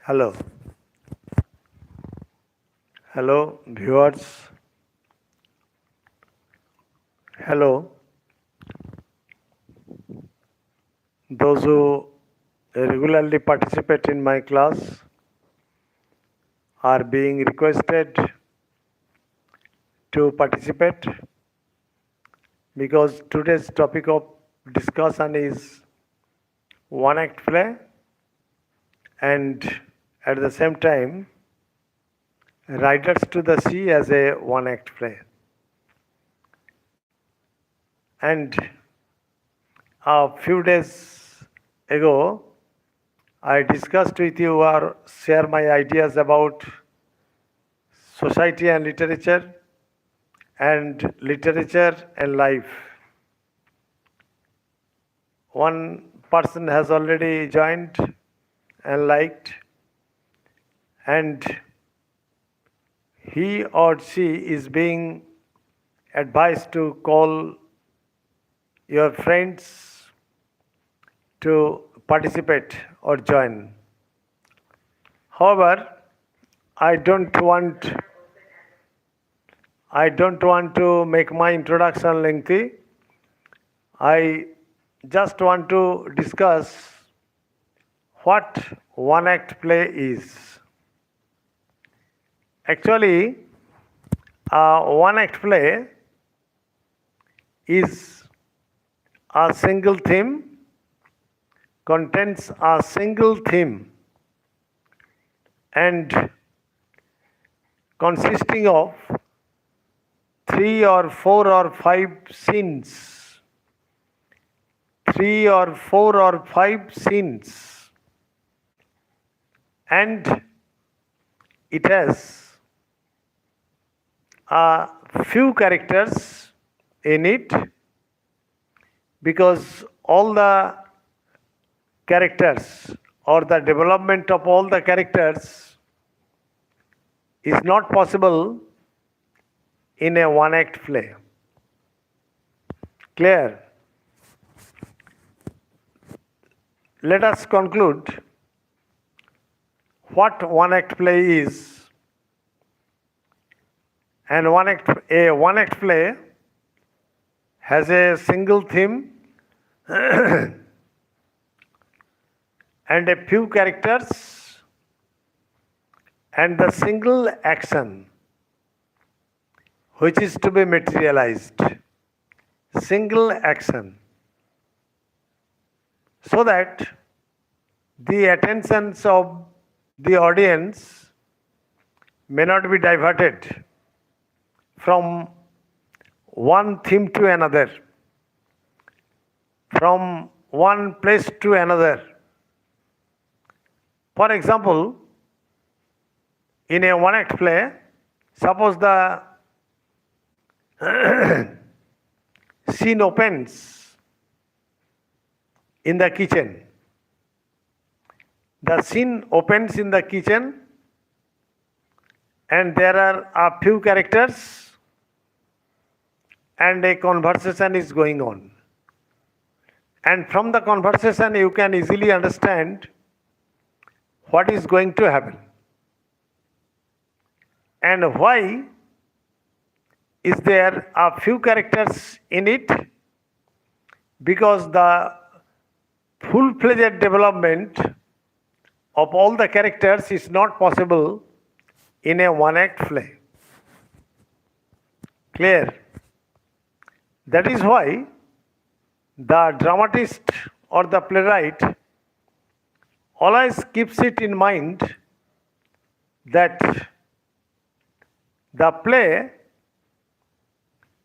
Hello. Hello, viewers. Hello, those who regularly participate in my class are being requested to participate because today's topic of discussion is one act play and at the same time Riders to the Sea as a one act play. And a few days ago, I discussed with you or share my ideas about society and literature and life. One person has already joined and liked, and he or she is being advised to call your friends to participate or join. However, I don't want to make my introduction lengthy. I just want to discuss what one act play is. Actually, one act play is a single theme, contains a single theme, and consisting of 3 or 4 or 5 scenes. 3 or 4 or 5 scenes. And it has a few characters in it because all the characters or the development of all the characters is not possible in a one act play. Clear? Let us conclude what one act play is. And a one act play has a single theme and a few characters and the single action which is to be materialized. Single action. So that the attentions of the audience may not be diverted from one theme to another, from one place to another. For example, in a one act play, suppose the scene opens in the kitchen. The scene opens in the kitchen and there are a few characters and a conversation is going on. And from the conversation you can easily understand what is going to happen. And why is there a few characters in it? Because the full-fledged development of all the characters is not possible in a one act play. Clear? That is why the dramatist or the playwright always keeps it in mind that the play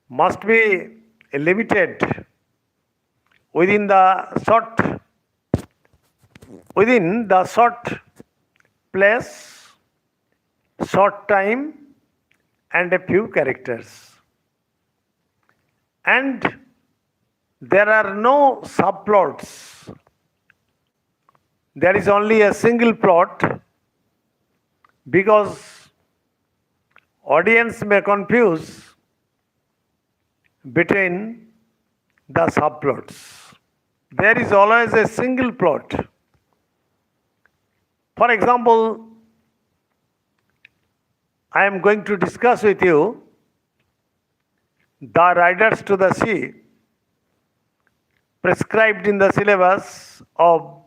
must be limited within the short place, short time, and a few characters. And there are no subplots. There is only a single plot because audience may confuse between the subplots. There is always a single plot. For example, I am going to discuss with you the riders to the sea prescribed in the syllabus of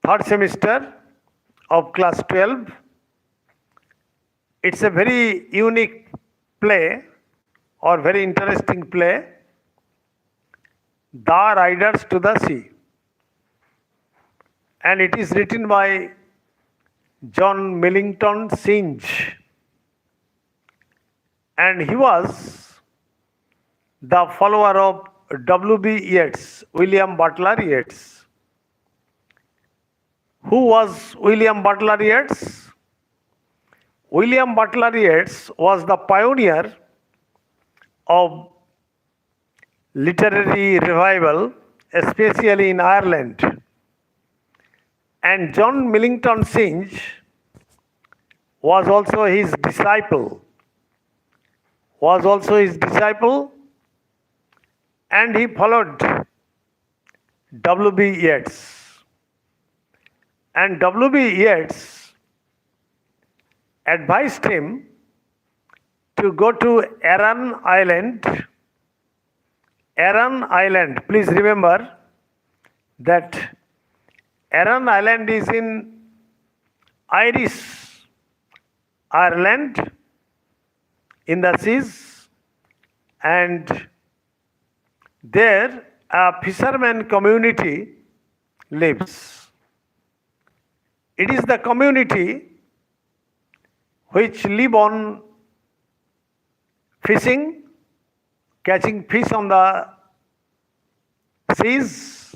third semester of class 12. It's a very unique play or very interesting play, The Riders to the Sea. And it is written by John Millington Synge. And he was the follower of W.B. Yeats, William Butler Yeats. Who was William Butler Yeats? William Butler Yeats was the pioneer of literary revival, especially in Ireland. And John Millington Synge was also his disciple. And he followed W.B. Yeats. And W.B. Yeats advised him to go to Arran Island. Arran Island, please remember that Arran Island is in Irish Ireland in the seas, and there a fisherman community lives. It is the community which live on fishing, catching fish on the seas,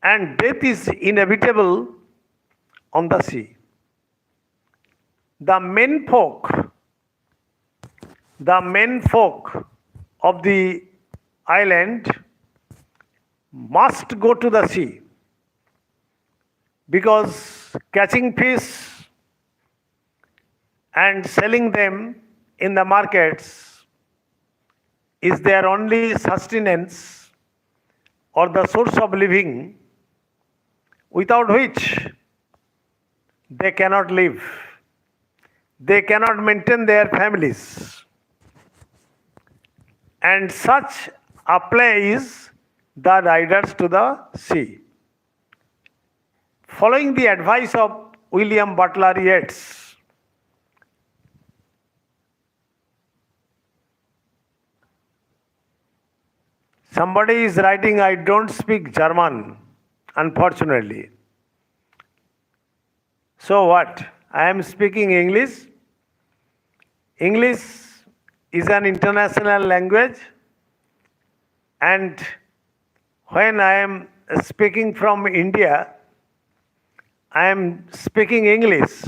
and death is inevitable on the sea. The men folk of the island must go to the sea, because catching fish and selling them in the markets is their only sustenance or the source of living, without which they cannot live. They cannot maintain their families. And such a play is The Riders to the Sea. Following the advice of William Butler Yeats, somebody is writing, I don't speak German, unfortunately. So what? I am speaking English. English is an international language, and when I am speaking from India, I am speaking English.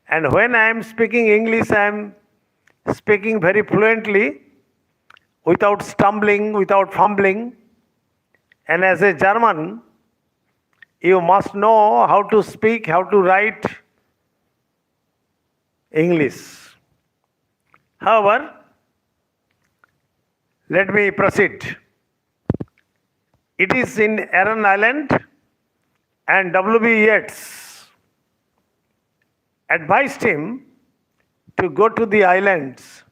And when I am speaking English, I am speaking very fluently, without stumbling, without fumbling. And as a German, you must know how to speak, how to write English. However, let me proceed. It is in Arran Island, and W.B. Yeats advised him to go to the islands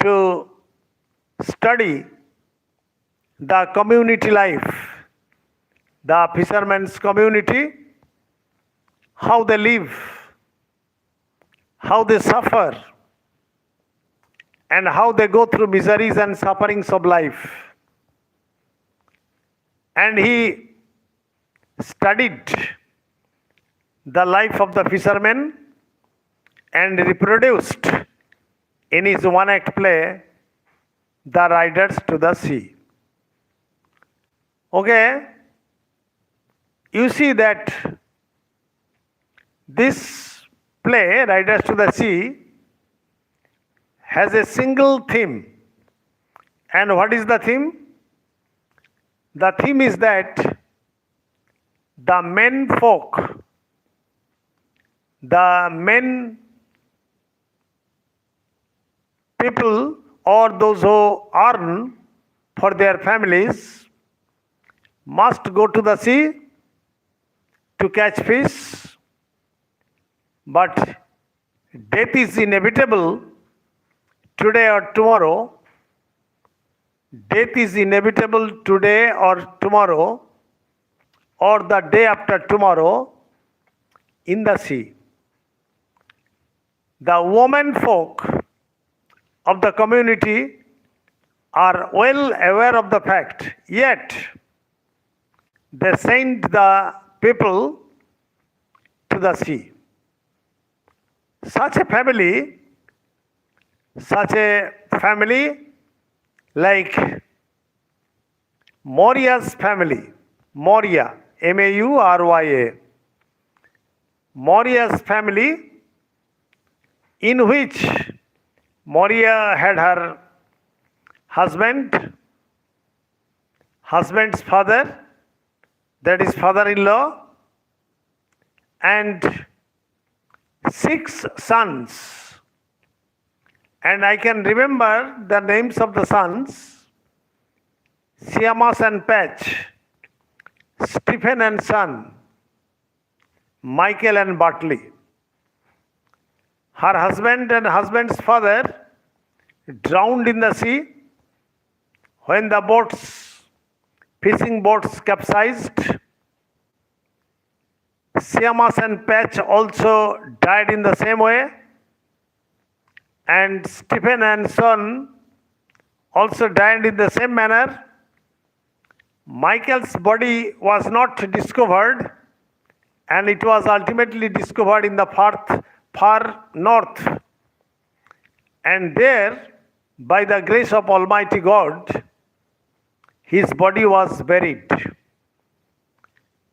to study the community life, the fishermen's community, how they live, how they suffer, and how they go through miseries and sufferings of life. And he studied the life of the fishermen and reproduced in his one-act play, The Riders to the Sea. Okay, you see that this play, Riders to the Sea, has a single theme. And what is the theme? The theme is that the men folk, the men people, or those who earn for their families, must go to the sea to catch fish, but death is inevitable today or tomorrow. Death is inevitable today or tomorrow, or the day after tomorrow, in the sea. The women folk of the community are well aware of the fact, yet they send the people to the sea. Such a family like Maurya's family, Maurya, Maurya, Maurya's family, in which Maurya had her husband's father, that is father-in-law, and 6 sons. And I can remember the names of the sons: Siamas and Patch, Stephen and Son, Michael and Bartley. Her husband and husband's father drowned in the sea when the fishing boats capsized. Siamas and Patch also died in the same way, and Stephen and Son also died in the same manner. Michael's body was not discovered, and it was ultimately discovered in the far north. And there, by the grace of Almighty God, his body was buried.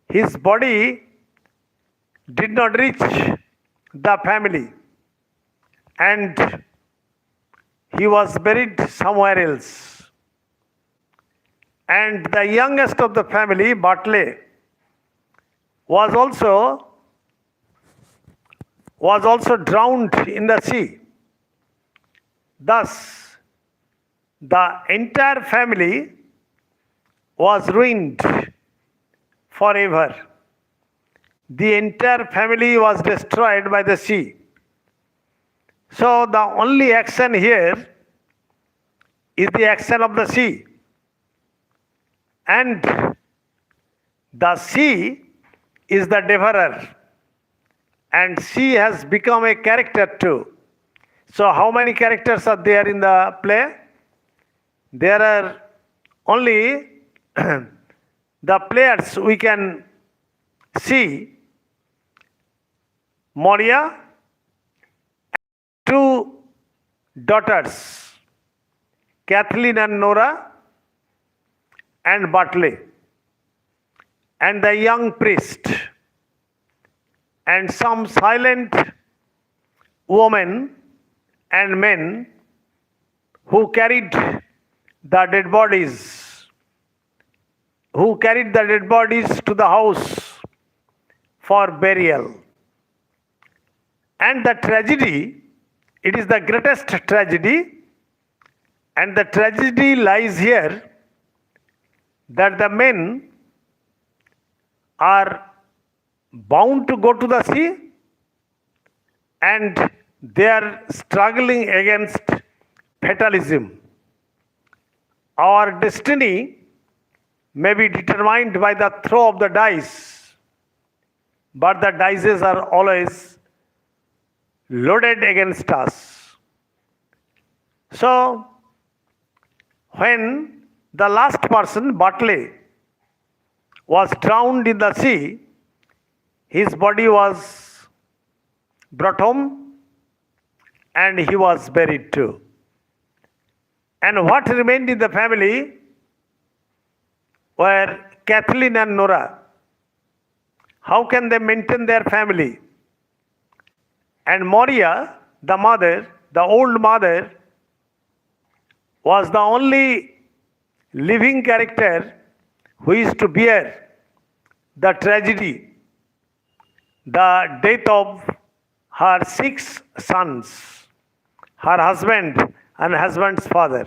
His body did not reach the family, and he was buried somewhere else. And the youngest of the family, Bartley, was also drowned in the sea. Thus, the entire family was ruined forever. The entire family was destroyed by the sea. So the only action here is the action of the sea. And the sea is the devourer. And sea has become a character too. So how many characters are there in the play? There are only the players we can see: Maurya, 2 daughters, Kathleen and Nora, and Bartley, and the young priest, and some silent women and men who carried the dead bodies to the house for burial. And the tragedy, it is the greatest tragedy, and the tragedy lies here that the men are bound to go to the sea, and they are struggling against fatalism. Our destiny may be determined by the throw of the dice, but the dice are always loaded against us. So, when the last person, Bartley, was drowned in the sea, his body was brought home and he was buried too. And what remained in the family were Kathleen and Nora. How can they maintain their family? And Maurya, the mother, the old mother, was the only living character who is to bear the tragedy, the death of her 6 sons, her husband and husband's father.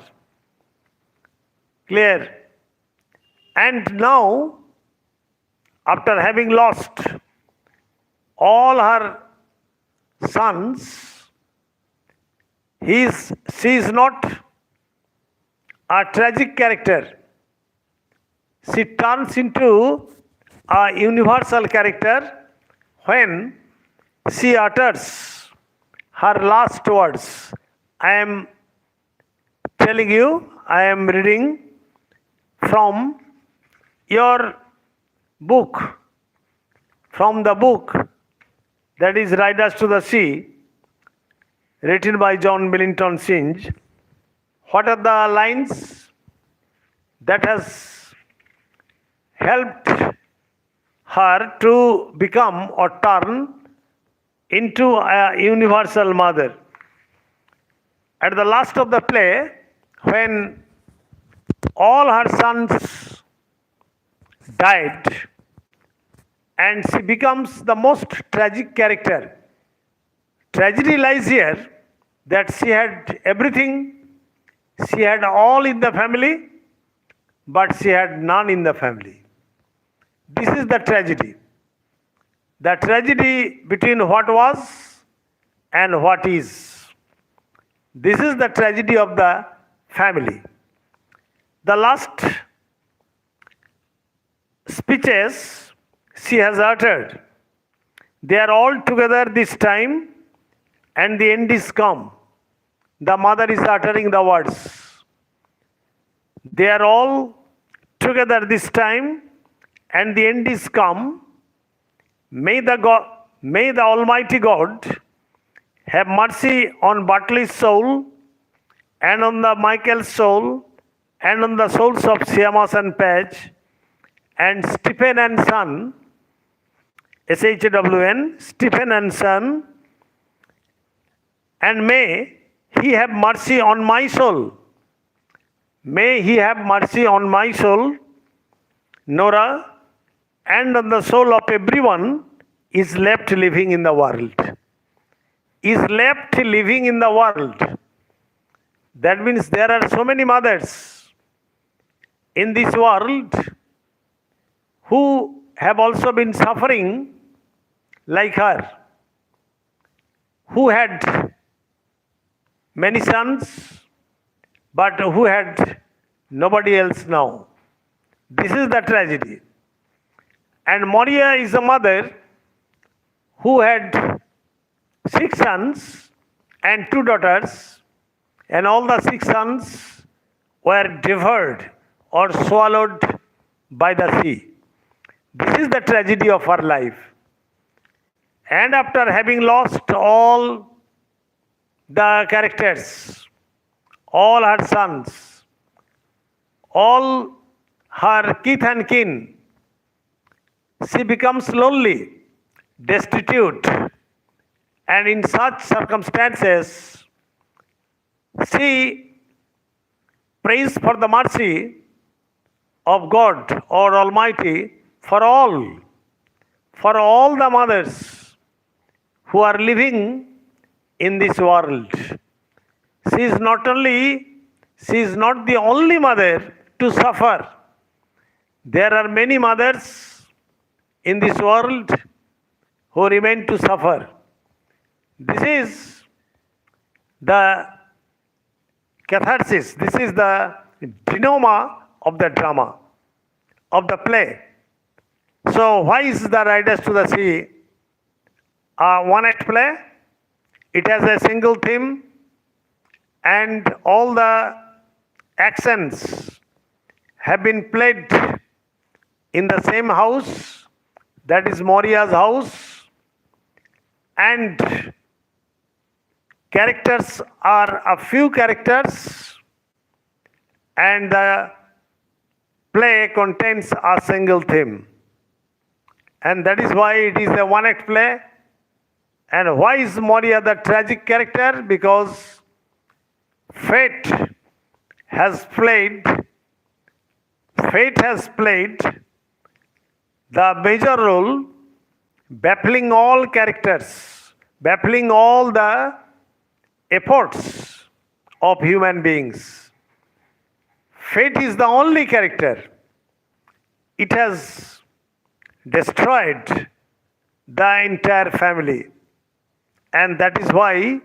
Clear? And now, after having lost all her sons, she is not a tragic character. She turns into a universal character when she utters her last words. I am telling you, I am reading from your book, from the book that is Riders to the Sea, written by John Millington Synge. What are the lines that has helped her to become or turn into a universal mother? At the last of the play, when all her sons died and she becomes the most tragic character, tragedy lies here that she had everything, she had all in the family, but she had none in the family. This is the tragedy. The tragedy between what was and what is. This is the tragedy of the family. The last speeches she has uttered, they are all together this time, and the end is come. The mother is uttering the words. They are all together this time, and the end is come. May the Almighty God have mercy on Bartley's soul, and on the Michael's soul, and on the souls of Siamas and Page, and Stephen and Son, SHWN, Stephen and Son, and may He have mercy on my soul. May He have mercy on my soul, Nora, and on the soul of everyone is left living in the world. Is left living in the world. That means there are so many mothers in this world who have also been suffering like her, who had many sons, but who had nobody else now. This is the tragedy. And Moria is a mother who had 6 sons and 2 daughters, and all the 6 sons were devoured or swallowed by the sea. This is the tragedy of her life. And after having lost all the characters, all her sons, all her kith and kin, she becomes lonely, destitute, and in such circumstances, she prays for the mercy of God or Almighty for all the mothers who are living in this world. She is not the only mother to suffer. There are many mothers in this world who remain to suffer. This is the catharsis, this is the denouement of the drama, of the play. So why is the Riders to the Sea a one-act play? It has a single theme, and all the accents have been played in the same house, that is Moria's house, and characters are a few characters, and the play contains a single theme. And that is why it is a one-act play. And why is Moria the tragic character? Because fate has played the major role, baffling all characters, baffling all the efforts of human beings. Fate is the only character it has destroyed the entire family. And that is why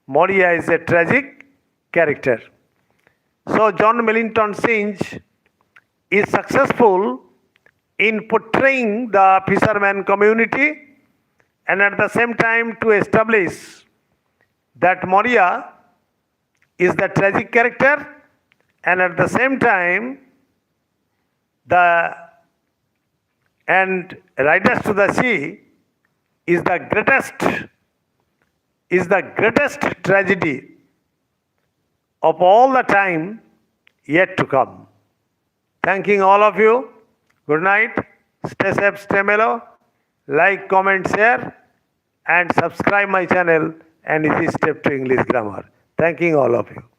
Moria is a tragic character. So John Millington Synge is successful in portraying the fisherman community and at the same time to establish that Moria is the tragic character and at the same time the and Riders to the Sea is the greatest tragedy of all the time yet to come. Thanking all of you. Good night. Stay safe, stay mellow. Like, comment, share, and subscribe my channel and Easy Step to English Grammar. Thanking all of you.